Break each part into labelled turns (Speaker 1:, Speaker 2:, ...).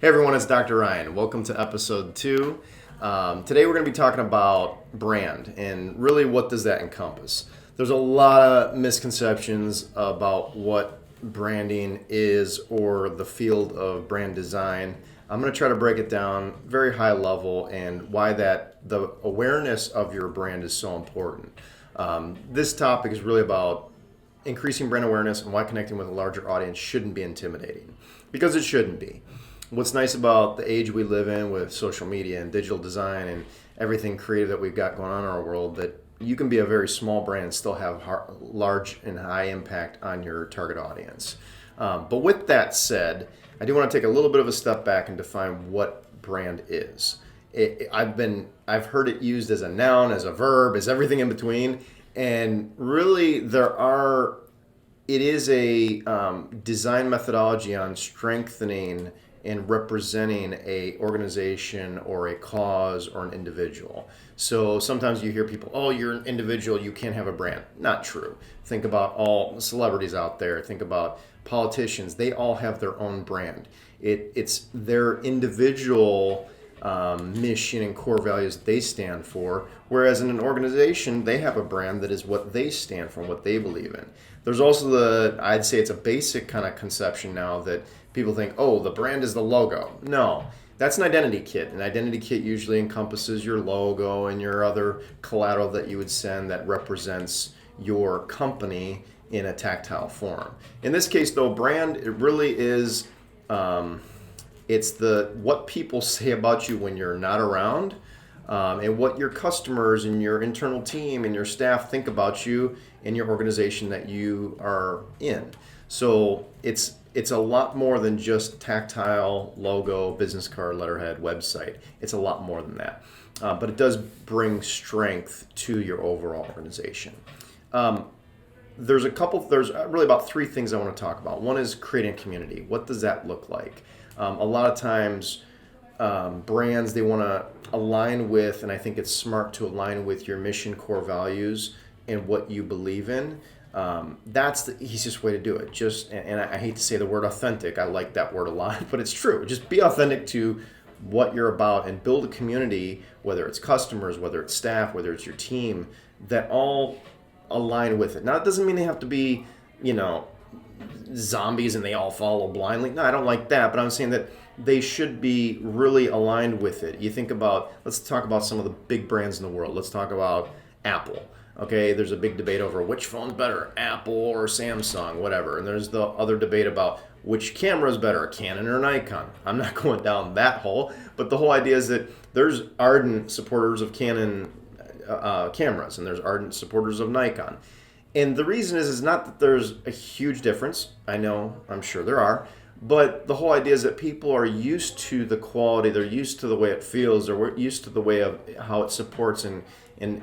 Speaker 1: Hey everyone, it's Dr. Ryan. Welcome to episode 2. Today we're going to be talking about brand and really what does that encompass. There's a lot of misconceptions about what branding is or the field of brand design. I'm going to try to break it down very high level and why the awareness of your brand is so important. This topic is really about increasing brand awareness and why connecting with a larger audience shouldn't be intimidating, because it shouldn't be. What's nice about the age we live in with social media and digital design and everything creative that we've got going on in our world, that you can be a very small brand and still have large and high impact on your target audience. But with that said, I do want to take a little bit of a step back and define what brand is. I've heard it used as a noun, as a verb, as everything in between, and really it is a design methodology on strengthening and representing a organization or a cause or an individual. So sometimes you hear people, oh, you're an individual, you can't have a brand. Not true. Think about all celebrities out there. Think about politicians. They all have their own brand. It's their individual mission and core values they stand for, whereas in an organization, they have a brand that is what they stand for and what they believe in. There's also I'd say it's a basic kind of conception now that people think, oh, the brand is the logo. No, that's an identity kit. An identity kit usually encompasses your logo and your other collateral that you would send that represents your company in a tactile form. In this case, though, brand, it really is, it's what people say about you when you're not around, and what your customers and your internal team and your staff think about you and your organization that you are in. So it's a lot more than just tactile logo, business card, letterhead, website. It's a lot more than that. But it does bring strength to your overall organization. There's really about 3 things I want to talk about. One is creating a community. What does that look like? A lot of times brands, they want to align with, and I think it's smart to align with your mission, core values, and what you believe in. That's the easiest way to do it. And I hate to say the word authentic. I like that word a lot, but it's true. Just be authentic to what you're about and build a community, whether it's customers, whether it's staff, whether it's your team, that all align with it. Now, it doesn't mean they have to be, zombies and they all follow blindly. No, I don't like that, but I'm saying that they should be really aligned with it. You think about, let's talk about some of the big brands in the world. Let's talk about Apple. Okay, there's a big debate over which phone's better, Apple or Samsung, whatever. And there's the other debate about which camera is better, a Canon or Nikon. I'm not going down that hole, but the whole idea is that there's ardent supporters of Canon cameras and there's ardent supporters of Nikon. And the reason is not that there's a huge difference. I'm sure there are. But the whole idea is that people are used to the quality, they're used to the way it feels, they're used to the way of how it supports and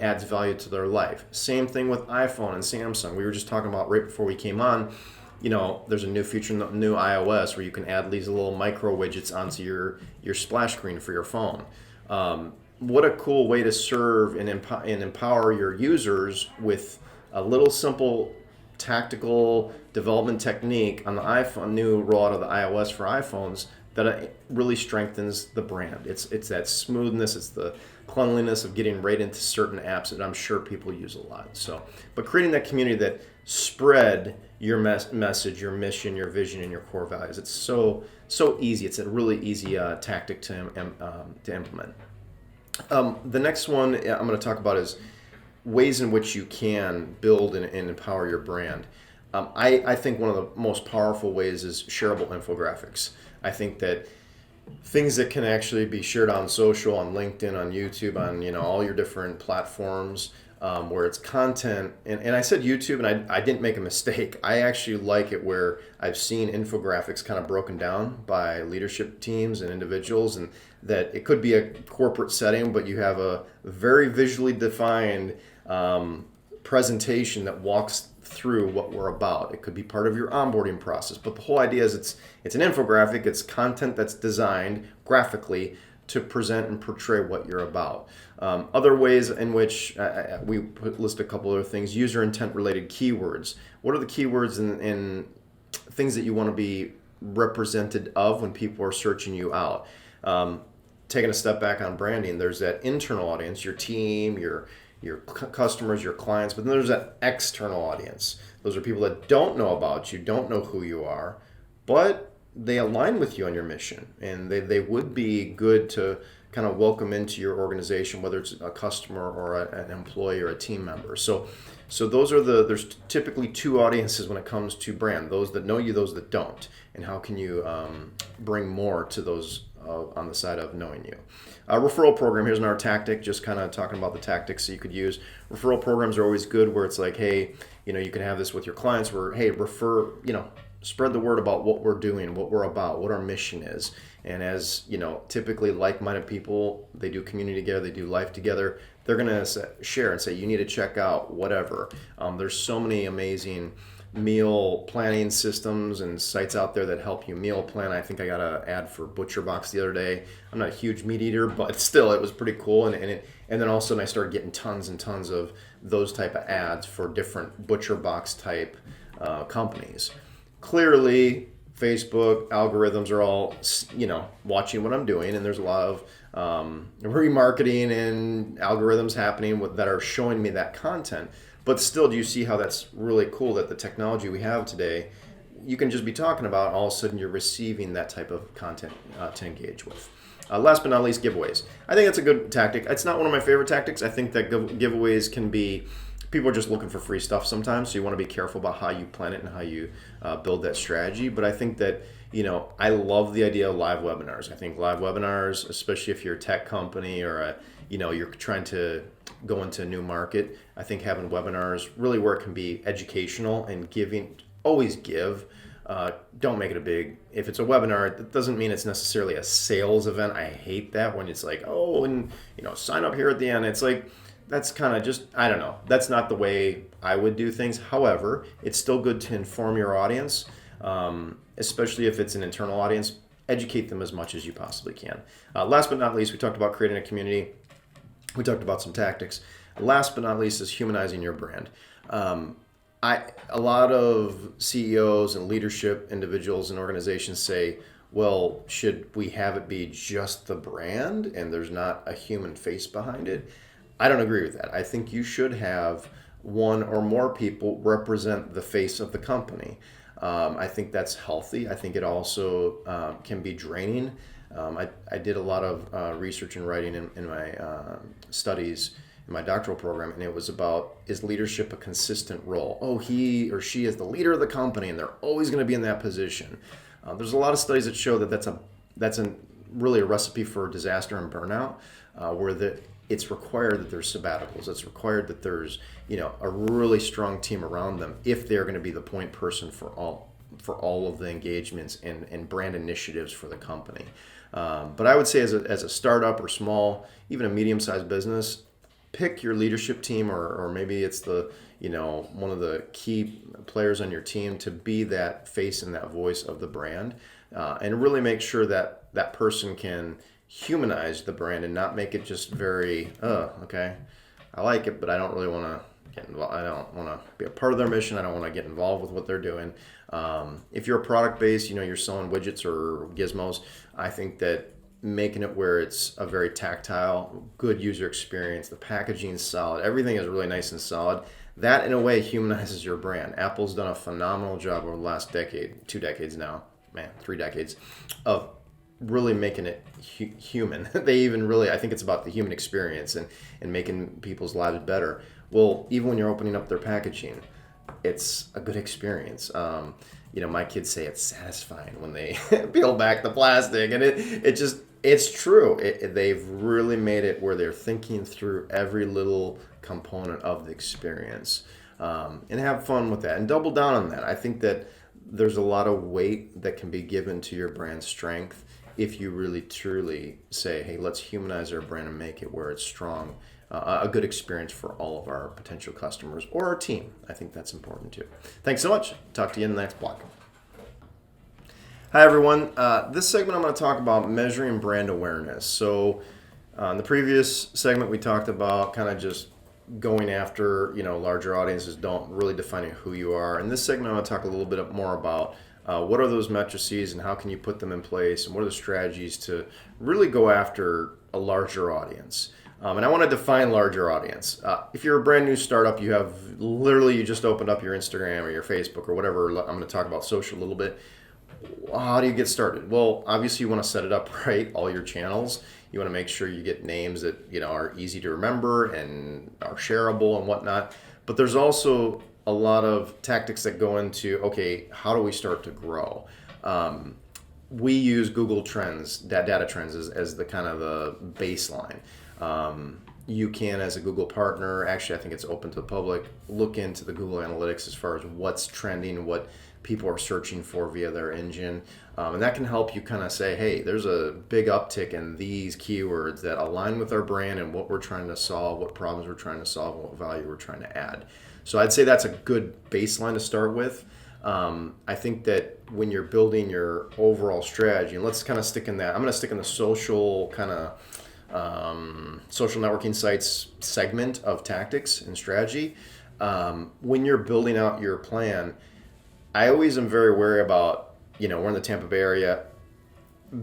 Speaker 1: adds value to their life. Same thing with iPhone and Samsung. We were just talking about right before we came on, there's a new feature in the new iOS where you can add these little micro widgets onto your splash screen for your phone. What a cool way to serve and empower your users with a little simple tactical development technique on the iPhone, new rollout of the iOS for iPhones, that really strengthens the brand. It's that smoothness, it's the cleanliness of getting right into certain apps that I'm sure people use a lot. So, but creating that community that spread your message, your mission, your vision, and your core values. It's so easy. It's a really easy tactic to implement. The next one I'm going to talk about is ways in which you can build and empower your brand. I think one of the most powerful ways is shareable infographics. I think that things that can actually be shared on social, on LinkedIn, on YouTube, on all your different platforms, where it's content. And I said YouTube, and I didn't make a mistake. I actually like it where I've seen infographics kind of broken down by leadership teams and individuals, and that it could be a corporate setting, but you have a very visually defined presentation that walks through what we're about. It could be part of your onboarding process, but the whole idea is it's an infographic. It's content that's designed graphically to present and portray what you're about. Other ways in which we list a couple other things: user intent related keywords. What are the keywords and things that you want to be represented of when people are searching you out. Taking a step back on branding, there's that internal audience, your team, your customers, your clients, but then there's that external audience. Those are people that don't know about you, don't know who you are, but they align with you on your mission, and they would be good to kind of welcome into your organization, whether it's a customer or an employee or a team member. So those are there's typically two audiences when it comes to brand: those that know you, those that don't. And how can you bring more to those on the side of knowing you? Referral program, here's another tactic, just kind of talking about the tactics that you could use. Referral programs are always good, where it's like, hey, you can have this with your clients where, hey, spread the word about what we're doing, what we're about, what our mission is. And as typically like-minded people, they do community together, they do life together, they're going to share and say, you need to check out whatever. There's so many amazing meal planning systems and sites out there that help you meal plan. I think I got an ad for Butcher Box the other day. I'm not a huge meat eater, but still, it was pretty cool. And then all of a sudden I started getting tons and tons of those type of ads for different Butcher Box type companies. Clearly, Facebook algorithms are all watching what I'm doing, and there's a lot of remarketing and algorithms happening that are showing me that content. But still, do you see how that's really cool that the technology we have today, you can just be talking about, all of a sudden you're receiving that type of content to engage with. Last but not least, giveaways. I think that's a good tactic. It's not one of my favorite tactics. I think that giveaways can be, people are just looking for free stuff sometimes, so you want to be careful about how you plan it and how you build that strategy. But I think that, I love the idea of live webinars. I think live webinars, especially if you're a tech company or you're trying to go into a new market, I think having webinars really where it can be educational and giving, always give. Don't make it a big, if it's a webinar, it doesn't mean it's necessarily a sales event. I hate that when it's like, sign up here at the end. It's like, that's kind of just, I don't know. That's not the way I would do things. However, it's still good to inform your audience, especially if it's an internal audience. Educate them as much as you possibly can. Last but not least, we talked about creating a community. We talked about some tactics. Last but not least is humanizing your brand. A lot of CEOs and leadership individuals and organizations say, well, should we have it be just the brand and there's not a human face behind it? I don't agree with that. I think you should have one or more people represent the face of the company. I think that's healthy. I think it also can be draining. I did a lot of research and writing in my studies in my doctoral program, and it was about, is leadership a consistent role? Oh, he or she is the leader of the company, and they're always going to be in that position. There's a lot of studies that show that that's really a recipe for disaster and burnout, where it's required that there's sabbaticals. It's required that there's a really strong team around them if they're going to be the point person for all of the engagements and brand initiatives for the company. But I would say as a startup or small, even a medium-sized business, pick your leadership team or maybe it's the one of the key players on your team to be that face and that voice of the brand, and really make sure that that person can humanize the brand and not make it just very, okay, I like it, but I don't really want to get involved. I don't want to be a part of their mission. I don't want to get involved with what they're doing. If you're a product based, you're selling widgets or gizmos, I think that making it where it's a very tactile, good user experience, the packaging is solid, everything is really nice and solid. That in a way humanizes your brand. Apple's done a phenomenal job over the last decade, 2 decades now, 3 decades, of really making it human. They even really, I think it's about the human experience and making people's lives better. Well, even when you're opening up their packaging, it's a good experience. My kids say it's satisfying when they peel back the plastic, and it's true. They've really made it where they're thinking through every little component of the experience, and have fun with that and double down on that. I think that there's a lot of weight that can be given to your brand strength if you really truly say, hey, let's humanize our brand and make it where it's strong, a good experience for all of our potential customers or our team. I think that's important too. Thanks so much. Talk to you in the next block. Hi, everyone. This segment I'm going to talk about measuring brand awareness. So in the previous segment, we talked about kind of just going after, larger audiences, don't really defining who you are. In this segment, I'm going to talk a little bit more about What are those matrices and how can you put them in place? And what are the strategies to really go after a larger audience? And I want to define larger audience. If you're a brand new startup, you just opened up your Instagram or your Facebook or whatever. I'm going to talk about social a little bit. How do you get started? Well, obviously you want to set it up right, all your channels. You want to make sure you get names that are easy to remember and are shareable and whatnot. But there's also a lot of tactics that go into, okay, how do we start to grow? We use Google Trends, data trends as the kind of the baseline. You can, as a Google partner, actually I think it's open to the public, look into the Google Analytics as far as what's trending, what people are searching for via their engine. And that can help you kind of say, hey, there's a big uptick in these keywords that align with our brand and what we're trying to solve, what problems we're trying to solve, and what value we're trying to add. So I'd say that's a good baseline to start with. I think that when you're building your overall strategy, and let's kind of stick in that, I'm going to stick in the social kind of social networking sites segment of tactics and strategy. When you're building out your plan, I always am very wary about, we're in the Tampa Bay area,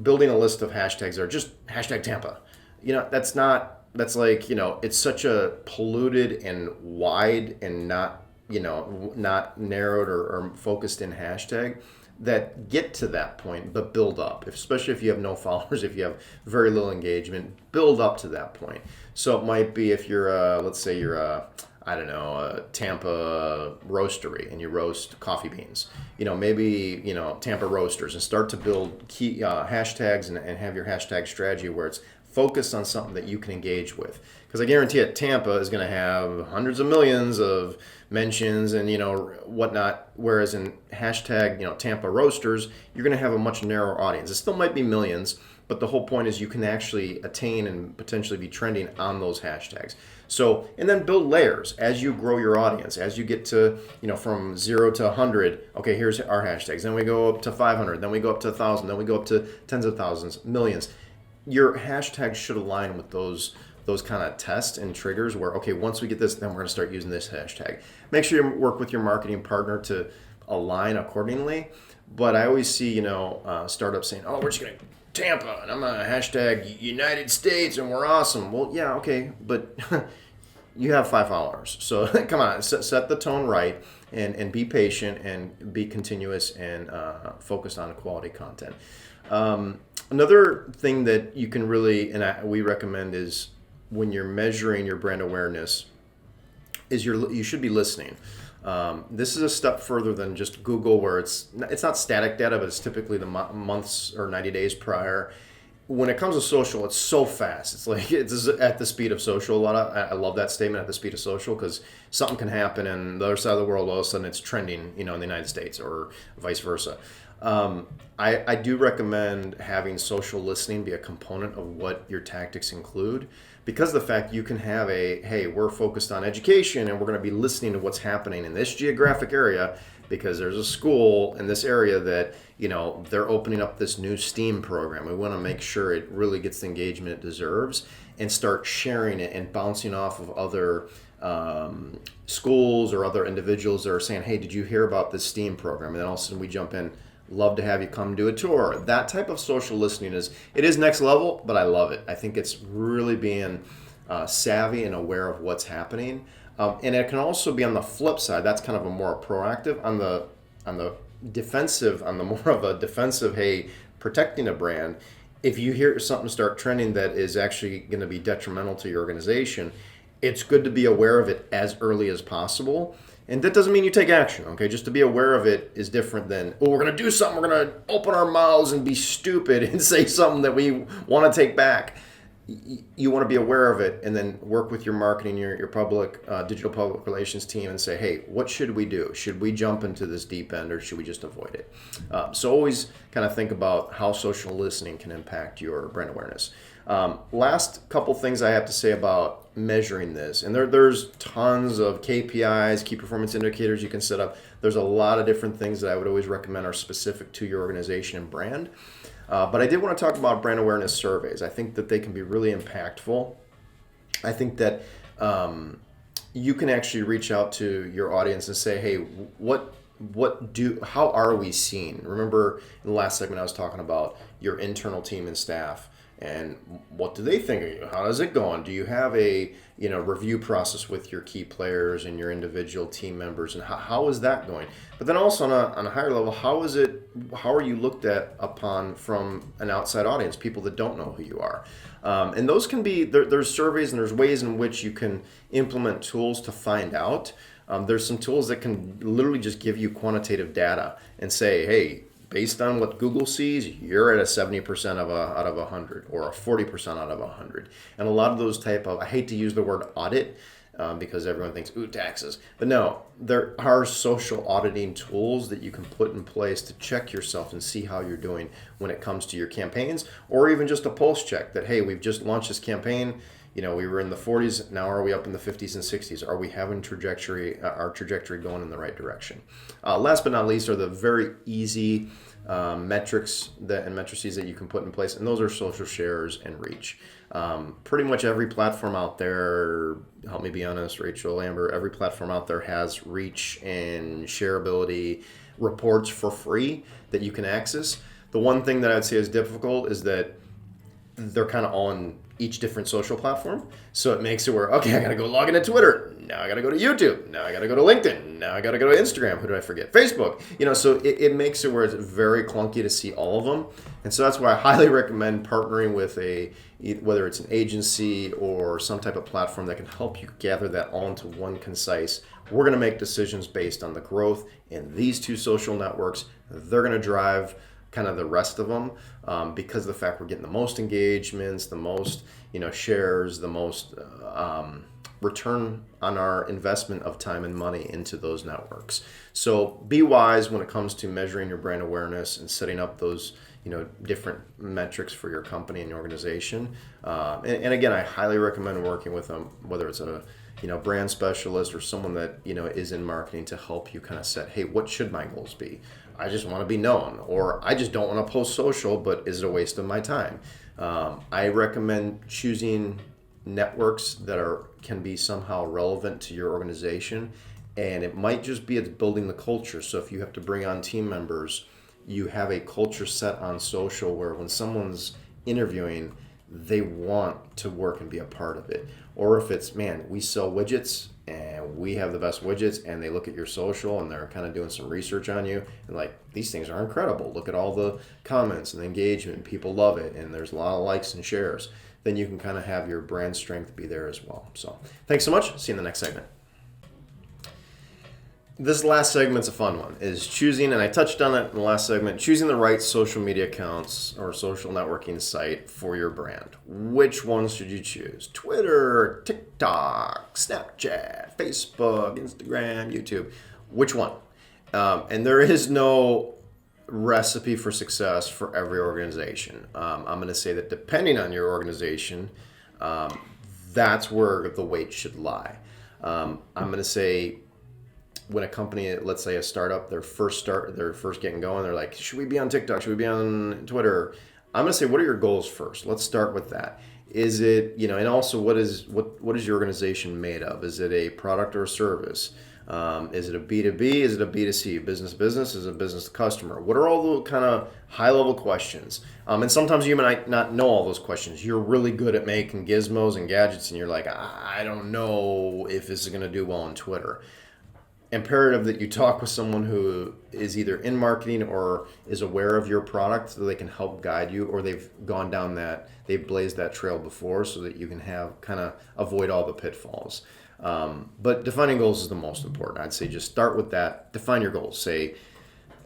Speaker 1: building a list of hashtags that are just hashtag Tampa. That's like, it's such a polluted and wide and not narrowed or focused in hashtag that get to that point, but build up. Especially if you have no followers, if you have very little engagement, build up to that point. So it might be if you're, let's say you're a Tampa roastery and you roast coffee beans. Maybe, Tampa roasters, and start to build key hashtags and have your hashtag strategy where it's focused on something that you can engage with. Because I guarantee it, Tampa is going to have hundreds of millions of mentions and whatnot. Whereas in hashtag Tampa roasters, you're going to have a much narrower audience. It still might be millions, but the whole point is you can actually attain and potentially be trending on those hashtags. So, and then build layers as you grow your audience. As you get to, from 0 to 100, okay, here's our hashtags. Then we go up to 500, then we go up to 1,000, then we go up to tens of thousands, millions. Your hashtags should align with those kind of tests and triggers where, okay, once we get this, then we're going to start using this hashtag. Make sure you work with your marketing partner to align accordingly. But I always see, startups saying, oh, we're just going to Tampa, and I'm going to hashtag United States, and we're awesome. Well, yeah, okay, but you have 5 followers. So come on, set the tone right and be patient and be continuous and focused on quality content. Another thing that you can really, we recommend is when you're measuring your brand awareness, is you should be listening. This is a step further than just Google, where it's not static data, but it's typically the months or 90 days prior. When it comes to social, it's so fast. It's like it's at the speed of social. I love that statement, at the speed of social, because something can happen in the other side of the world, all of a sudden it's trending, in the United States, or vice versa. I do recommend having social listening be a component of what your tactics include, because of the fact you can have hey, we're focused on education and we're going to be listening to what's happening in this geographic area because there's a school in this area that, they're opening up this new STEAM program. We want to make sure it really gets the engagement it deserves, and start sharing it and bouncing off of other schools or other individuals that are saying, hey, did you hear about this STEAM program? And then all of a sudden we jump in. Love to have you come do a tour. That type of social listening is next level, but I love it. I think it's really being savvy and aware of what's happening. And it can also be on the flip side. That's kind of a more proactive, on the defensive, on the more of a defensive, hey, protecting a brand. If you hear something start trending that is actually going to be detrimental to your organization, it's good to be aware of it as early as possible. And that doesn't mean you take action, okay? Just to be aware of it is different than, we're going to do something, we're going to open our mouths and be stupid and say something that we want to take back. You want to be aware of it and then work with your marketing, your public, digital public relations team, and say, hey, what should we do? Should we jump into this deep end, or should we just avoid it? So always kind of think about how social listening can impact your brand awareness. Last couple things I have to say about measuring this, and there's tons of KPIs, key performance indicators you can set up. There's a lot of different things that I would always recommend are specific to your organization and brand. But I did want to talk about brand awareness surveys. I think that they can be really impactful. I think that you can actually reach out to your audience and say, hey, what how are we seen? Remember in the last segment I was talking about your internal team and staff, and what do they think of you? How is it going? Do you have a review process with your key players and your individual team members, and how is that going? But then also on a higher level, how are you looked at upon from an outside audience, people that don't know who you are? And those can be there's surveys and there's ways in which you can implement tools to find out. There's some tools that can literally just give you quantitative data and say, hey, based on what Google sees, you're at a 70% out of 100 or a 40% out of 100. And a lot of those I hate to use the word audit because everyone thinks, ooh, taxes. But no, there are social auditing tools that you can put in place to check yourself and see how you're doing when it comes to your campaigns, or even just a pulse check that, hey, we've just launched this campaign. We were in the 40s, now are we up in the 50s and 60s? Are we having our trajectory going in the right direction? Last but not least are the very easy metrics and matrices that you can put in place, and those are social shares and reach. Pretty much every platform out there, help me be honest, Rachel, Amber, every platform out there has reach and shareability reports for free that you can access. The one thing that I'd say is difficult is that they're kind of on each different social platform. So it makes it where, okay, I got to go log into Twitter. Now I got to go to YouTube. Now I got to go to LinkedIn. Now I got to go to Instagram. Who did I forget? Facebook. So it makes it where it's very clunky to see all of them. And so that's why I highly recommend partnering with whether it's an agency or some type of platform that can help you gather that all into one concise. We're going to make decisions based on the growth in these two social networks. They're going to drive kind of the rest of them because of the fact we're getting the most engagements, the most shares, the most return on our investment of time and money into those networks. So be wise when it comes to measuring your brand awareness and setting up those different metrics for your company and your organization. And again, I highly recommend working with them, whether it's a brand specialist or someone that is in marketing to help you kind of set, hey, what should my goals be? I just want to be known, or I just don't want to post social, but is it a waste of my time? I recommend choosing networks that can be somehow relevant to your organization, and it might just be it's building the culture. So if you have to bring on team members, you have a culture set on social where when someone's interviewing, they want to work and be a part of it. Or if it's, man, we sell widgets and we have the best widgets, and they look at your social and they're kind of doing some research on you and like, these things are incredible. Look at all the comments and the engagement. People love it. And there's a lot of likes and shares. Then you can kind of have your brand strength be there as well. So thanks so much. See you in the next segment. This last segment's a fun one, is choosing, and I touched on it in the last segment, choosing the right social media accounts or social networking site for your brand. Which ones should you choose? Twitter, TikTok, Snapchat, Facebook, Instagram, YouTube. Which one? And there is no recipe for success for every organization. I'm going to say that depending on your organization, that's where the weight should lie. I'm going to say, when a company, let's say a startup, they're first getting going, they're like, should we be on TikTok? Should we be on Twitter? I'm going to say, what are your goals first? Let's start with that. Is it, and also what is your organization made of? Is it a product or a service? Is it a B2B? Is it a B2C? Business to business? Is it a business to customer? What are all the kind of high level questions? And sometimes you might not know all those questions. You're really good at making gizmos and gadgets, and you're like, I don't know if this is going to do well on Twitter. Imperative that you talk with someone who is either in marketing or is aware of your product so they can help guide you, or they've blazed that trail before so that you can avoid all the pitfalls. But defining goals is the most important. I'd say just start with that. Define your goals. Say,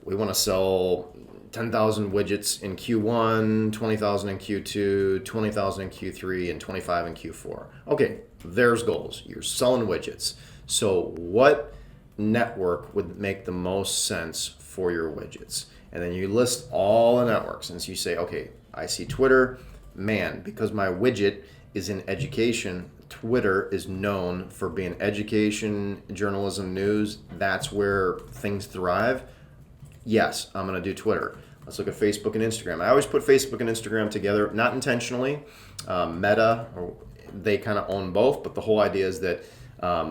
Speaker 1: we want to sell 10,000 widgets in Q1, 20,000 in Q2, 20,000 in Q3, and 25 in Q4. Okay, there's goals. You're selling widgets. So what network would make the most sense for your widgets? And then you list all the networks, and so you say, okay, I see Twitter, man, because my widget is in education, Twitter is known for being education, journalism, news. That's where things thrive. Yes, I'm going to do Twitter. Let's look at Facebook and Instagram. I always put Facebook and Instagram together, not intentionally. Meta, they kind of own both, but the whole idea is that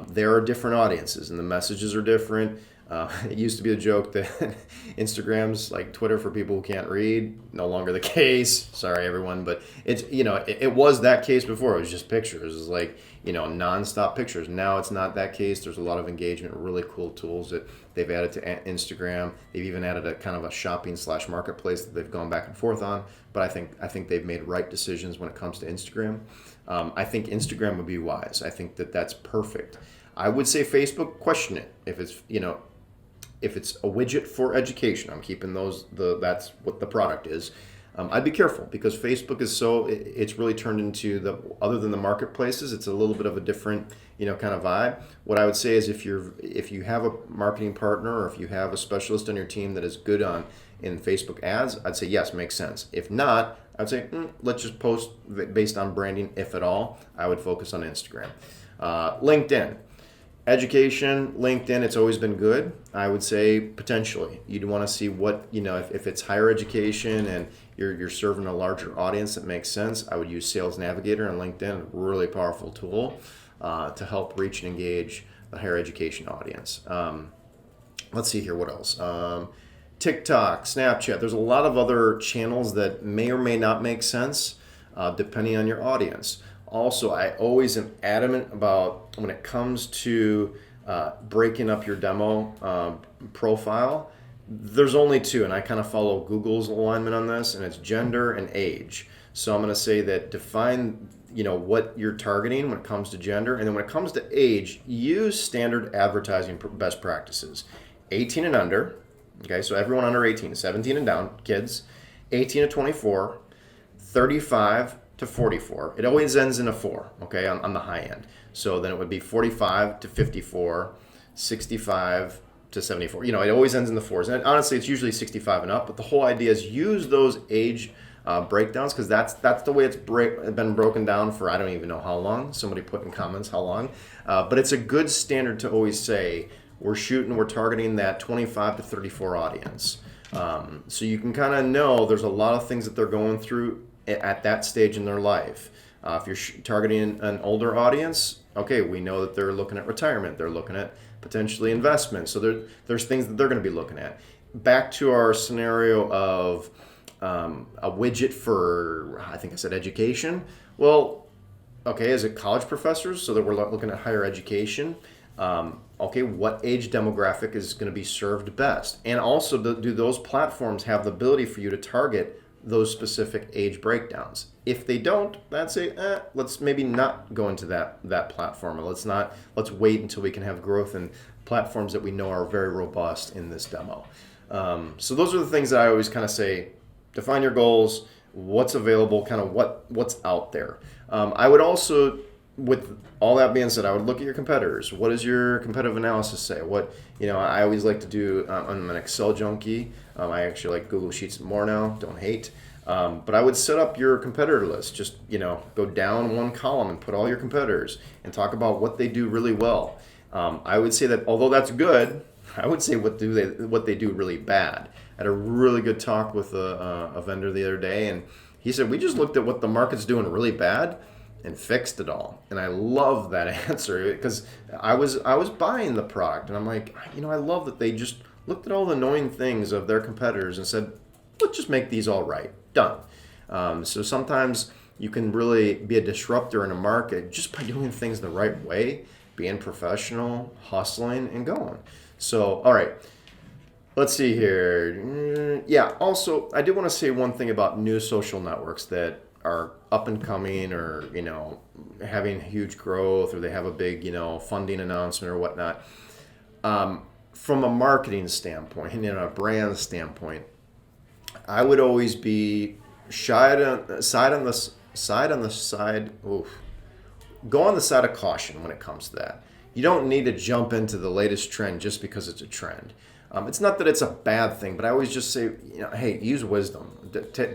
Speaker 1: there are different audiences and the messages are different. It used to be a joke that Instagram's like Twitter for people who can't read. No longer the case. Sorry, everyone, but it's it was that case before. It was just pictures. It was like nonstop pictures. Now it's not that case. There's a lot of engagement, really cool tools that they've added to Instagram. They've even added a kind of a shopping/marketplace that they've gone back and forth on. But I think they've made right decisions when it comes to Instagram. I think Instagram would be wise. I think that that's perfect. I would say Facebook, question it if it's if it's a widget for education. I'm keeping that's what the product is. I'd be careful because Facebook is it's really turned into other than the marketplaces, it's a little bit of a different kind of vibe. What I would say is if you have a marketing partner or if you have a specialist on your team that is good in Facebook ads, I'd say yes, makes sense. If not, I'd say let's just post based on branding, if at all. I would focus on Instagram. LinkedIn. Education, LinkedIn, it's always been good. I would say potentially. You'd want to see what, if it's higher education and you're serving a larger audience that makes sense, I would use Sales Navigator on LinkedIn, a really powerful tool to help reach and engage the higher education audience. Let's see here, what else? TikTok, Snapchat, there's a lot of other channels that may or may not make sense depending on your audience. Also, I always am adamant about when it comes to breaking up your demo profile, there's only two, and I kind of follow Google's alignment on this, and it's gender and age. So I'm going to say that define what you're targeting when it comes to gender, and then when it comes to age, use standard advertising best practices. 18 and under, okay, so everyone under 18, 17 and down, kids, 18 to 24, 35 to 44. It always ends in a 4, okay, on the high end. So then it would be 45 to 54, 65 to 74. It always ends in the 4s. And honestly, it's usually 65 and up. But the whole idea is use those age breakdowns because that's the way it's been broken down for I don't even know how long. Somebody put in comments how long. But it's a good standard to always say we're targeting that 25 to 34 audience. So you can kind of know there's a lot of things that they're going through at that stage in their life. If you're targeting an older audience, okay, we know that they're looking at retirement. They're looking at potentially investment. So there's things that they're going to be looking at. Back to our scenario of a widget for, I think I said education. Well, okay, is it college professors? So that we're looking at higher education. Okay, what age demographic is going to be served best? And also, do those platforms have the ability for you to target those specific age breakdowns? If they don't, I'd say, let's maybe not go into that platform. Or let's wait until we can have growth in platforms that we know are very robust in this demo. So those are the things that I always kind of say, define your goals, what's available, kind of what's out there. I would also, with all that being said, I would look at your competitors. What does your competitive analysis say? I always like to do, I'm an Excel junkie. I actually like Google Sheets more now, don't hate. But I would set up your competitor list. Just, go down one column and put all your competitors and talk about what they do really well. I would say that although that's good, I would say what they do really bad. I had a really good talk with a vendor the other day, and he said, we just looked at what the market's doing really bad and fixed it all. And I love that answer because I was buying the product, and I'm like, I love that they just looked at all the annoying things of their competitors and said, let's just make these all right. Done. So sometimes you can really be a disruptor in a market just by doing things the right way, being professional, hustling, and going. So, all right. Let's see here. Yeah, also, I did want to say one thing about new social networks that are up and coming or, having huge growth or they have a big, funding announcement or whatnot. From a marketing standpoint and a brand standpoint, I would always be go on the side of caution when it comes to that. You don't need to jump into the latest trend just because it's a trend. It's not that it's a bad thing, but I always just say, hey, use wisdom.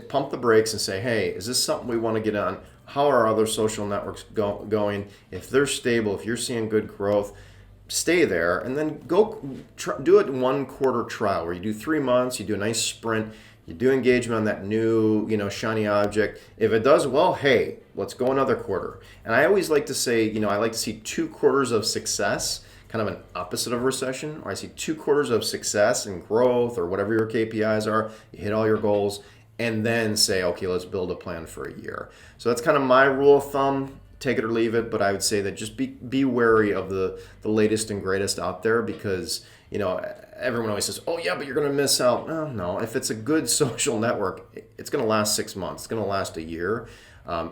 Speaker 1: Pump the brakes and say, hey, is this something we want to get on? How are other social networks going? If they're stable, if you're seeing good growth, stay there, and then go do it 1 quarter trial where you do 3 months, you do a nice sprint, you do engagement on that new, shiny object. If it does well, hey, let's go another quarter. And I always like to say, I like to see 2 quarters of success, kind of an opposite of a recession, or I see 2 quarters of success and growth or whatever your KPIs are, you hit all your goals, and then say, okay, let's build a plan for a year. So that's kind of my rule of thumb. Take it or leave it, but I would say that just be wary of the latest and greatest out there, because everyone always says, oh yeah, but you're going to miss out. No, if it's a good social network, it's going to last 6 months, it's going to last a year.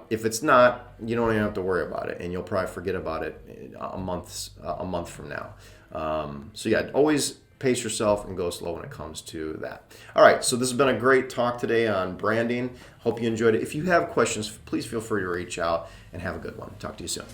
Speaker 1: If it's not, you don't even have to worry about it, and you'll probably forget about it a month from now. So yeah, always pace yourself and go slow when it comes to that. All right, so this has been a great talk today on branding. Hope you enjoyed it. If you have questions, please feel free to reach out, and have a good one. Talk to you soon.